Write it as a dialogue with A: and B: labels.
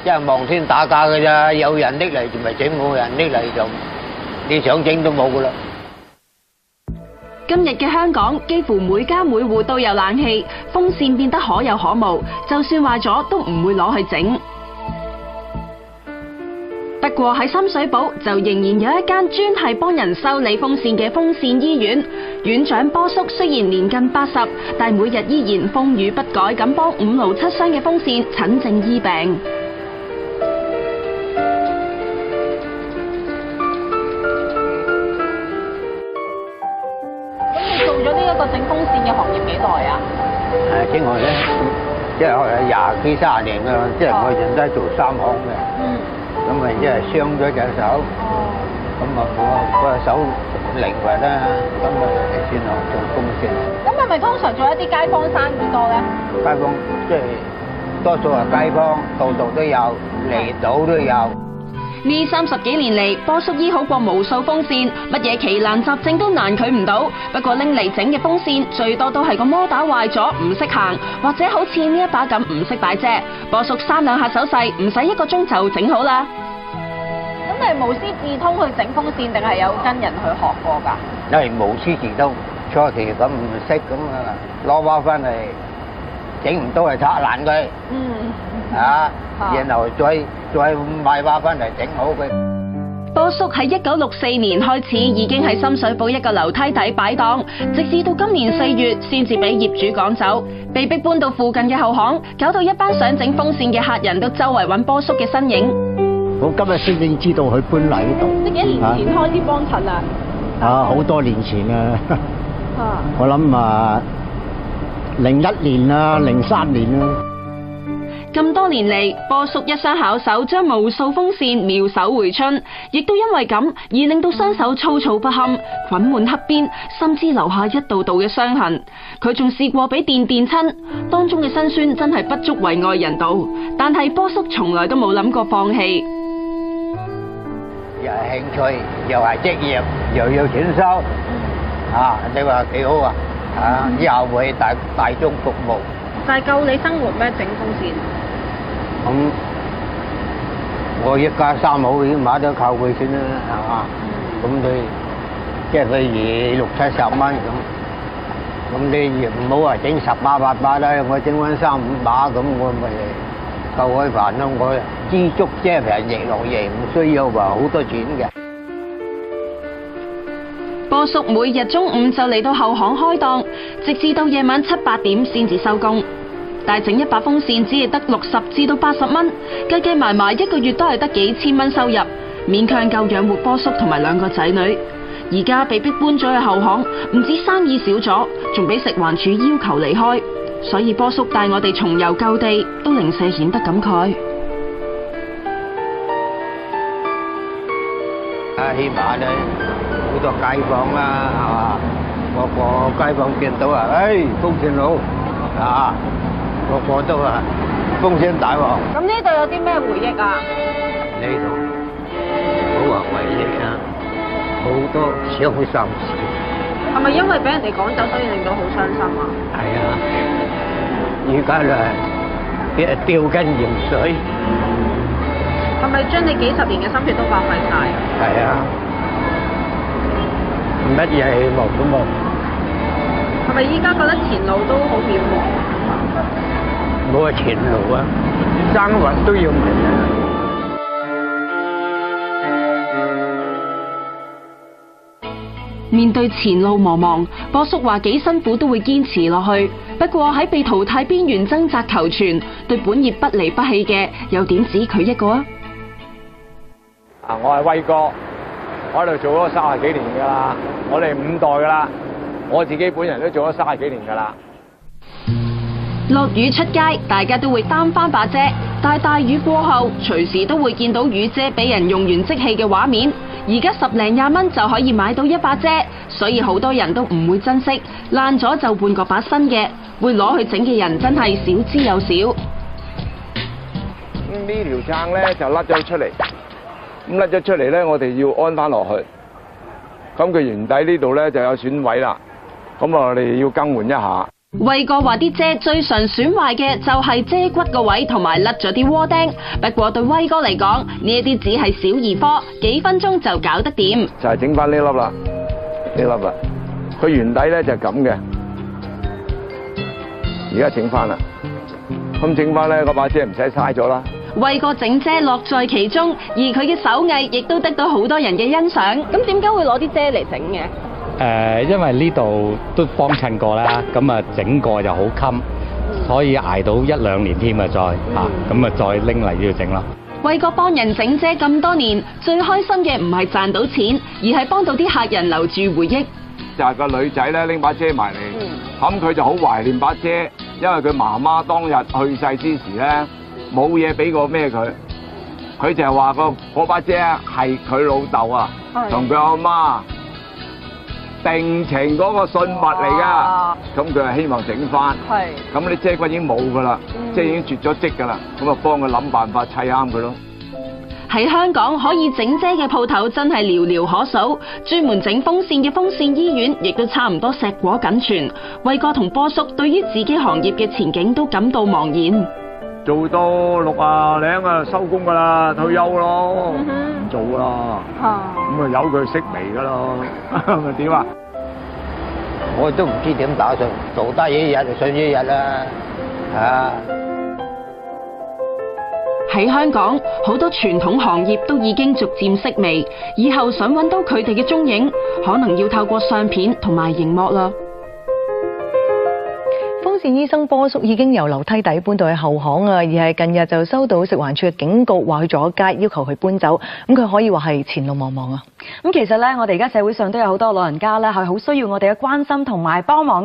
A: 即係望天打架嘅咋，有人拎嚟就咪整，冇人拎嚟就你想整都冇噶啦。
B: 今日嘅香港幾乎每家每戶都有冷氣，風扇變得可有可無，就算壞咗都唔會攞去整。不過喺深水埗就仍然有一間專係幫人修理風扇嘅風扇醫院。院長波叔雖然年近80，但每日依然風雨不改咁幫5勞7傷嘅風扇診症醫病。
C: 咁你做咗呢一個整風扇嘅行業幾耐啊？
A: 整我咧，即係20幾30年㗎，即係我人都係做3行嘅。咁咪即係傷咗隻手，咁啊我個手靈活啦，咁啊先學做風扇。
C: 咁係咪通常做一啲街坊生意多咧？
A: 街坊即係多數係街坊，度度都有，離島都有。
B: 呢30幾年嚟，波叔醫好過無數風扇，乜嘢奇難雜症都難佢唔到。不過拎嚟整嘅風扇，最多都係個摩打壞咗，唔識行，或者好似呢一把咁唔識擺啫。波叔3兩下手勢，唔使1個鐘就整好啦。
C: 咁你係無師自通去整風扇，定係有跟人去學過㗎？
A: 因為無師自通，初期咁唔識咁啊，攞把翻嚟整唔到係拆爛佢。然後再買把翻嚟整好佢。
B: 波叔喺1964年開始已經喺深水埗一個樓梯底擺檔，直至到今年4月先至俾業主趕走，被逼搬到附近嘅後巷，搞到一班想整風扇嘅客人都周圍揾波叔嘅身影。
D: 我今日先至知道佢搬嚟呢度。
C: 即幾年前開始幫襯啊？
D: 好多年前啊。我諗01年啦，03年啦。
B: 咁多年嚟，波叔一雙巧手將無數風扇妙手回春，亦都因為咁而令到雙手粗糙不堪、滾滿黑邊，甚至留下一道道嘅傷痕。佢仲試過俾電親，當中嘅辛酸真係不足為外人道。但係波叔從來都冇諗過放棄。
A: 又係興趣，又係職業，又有錢收，你話幾好啊？以後為大眾服務。
C: 但係夠你生活咩？整風扇？
A: 咁我一家3口起碼都靠佢先啦，係嘛？咁你即係譬如60、70蚊咁你唔好話整10把8把啦，我整翻3、5把咁，我咪夠開飯咯。我知足即係平日落嘢，唔需要話好多錢嘅。
B: 波叔每日中午就嚟到後巷開檔，直至到夜晚7、8點先至收工。但整一把風扇只係得60至到80蚊，計埋1個月都係得幾千蚊收入，勉強夠養活波叔同埋2個仔女。而家被逼搬咗去後巷，唔止生意少咗，仲俾食環署要求離開。所以波叔帶我哋重遊舊地，都零舍顯得感慨。
A: 起碼咧好多街坊啦，係嘛？個街坊見到風扇佬個都話風扇大王。
C: 咁呢度有啲咩回憶啊？
A: 呢度好話回憶啊，好多傷心事。
C: 係咪因為俾人哋趕走，所以令到好傷心啊？
A: 係啊，而家咧俾人吊緊鹽水。
C: 係咪將你幾10年嘅心血都白費晒？
A: 係啊，乜嘢希望都冇。
C: 係咪依家覺得前路都好渺茫？
A: 冇話前路啊，生活都要命啊！
B: 面對前路茫茫，波叔話幾辛苦都會堅持落去。不過喺被淘汰邊緣掙扎求存，對本業不離不棄嘅，又點止佢一個啊？
E: 我係威哥，我喺度做咗30幾年㗎啦，我哋5代㗎啦，我自己本人都做咗30幾年㗎啦。
B: 落雨出街，大家都會擔翻把遮，但係大雨過後，隨時都會見到雨遮俾人用完即棄嘅畫面。而家10零20蚊就可以買到一把遮，所以好多人都唔會珍惜，爛咗就換個把新嘅，會攞去整嘅人真係少之又少。
E: 呢條撐咧就甩咗出嚟，咁甩咗出嚟咧，我哋要安翻落去。咁佢原底呢度咧就有損毀啦，咁我哋要更換一下。
B: 威哥話啲遮最常損壞嘅就係遮骨個位同埋甩咗啲窩釘，不過對威哥嚟講，呢一啲只係小兒科，幾分鐘就搞得掂。
E: 就係整翻呢粒啦，呢粒啦，佢原底咧就係咁嘅，而家整翻啦，咁整翻咧嗰把遮唔使嘥咗啦。
B: 威哥整遮樂在其中，而佢嘅手藝亦都得到好多人嘅欣賞。
C: 咁點解會攞啲遮嚟整嘅？
F: 因為呢度都幫襯過啦，咁啊整過就好襟，可以捱到1-2年添啊，再咁啊再拎嚟呢度整咯。
B: 威哥幫人整遮咁多年，最開心嘅唔係賺到錢，而係幫到啲客人留住回憶。
E: 就係個女仔咧拎把遮埋嚟，咁佢就好懷念把遮，因為佢媽媽當日去世之時咧冇嘢俾過咩佢，佢就係話嗰把遮係佢老豆啊同佢阿媽定情嗰個信物嚟㗎，咁佢係希望整翻，咁啲遮骨已經冇㗎啦，即係已經絕咗跡㗎啦，咁啊幫佢諗辦法砌啱佢咯。
B: 喺香港可以整遮嘅鋪頭真係寥寥可數，專門整風扇嘅風扇醫院亦都差唔多碩果僅存。威哥同波叔對於自己行業嘅前景都感到茫然。
E: 做到60零啊收工㗎啦，退休咯，唔做啦，咁啊由佢息微㗎咯，咪點啊？
A: 我都唔知點打算，做得一日就算一日啦，
B: 喺香港，好多傳統行業都已經逐漸式微，以後想揾到佢哋嘅蹤影，可能要透過相片同埋熒幕啦。
G: 風扇醫生波叔已經由樓梯底搬到去後巷啊，而係近日就收到食環署嘅警告，話佢阻街，要求佢搬走。咁佢可以話係前路茫茫啊。
H: 咁其實咧，我哋而家社會上都有好多老人家咧，係好需要我哋嘅關心同埋幫忙噶。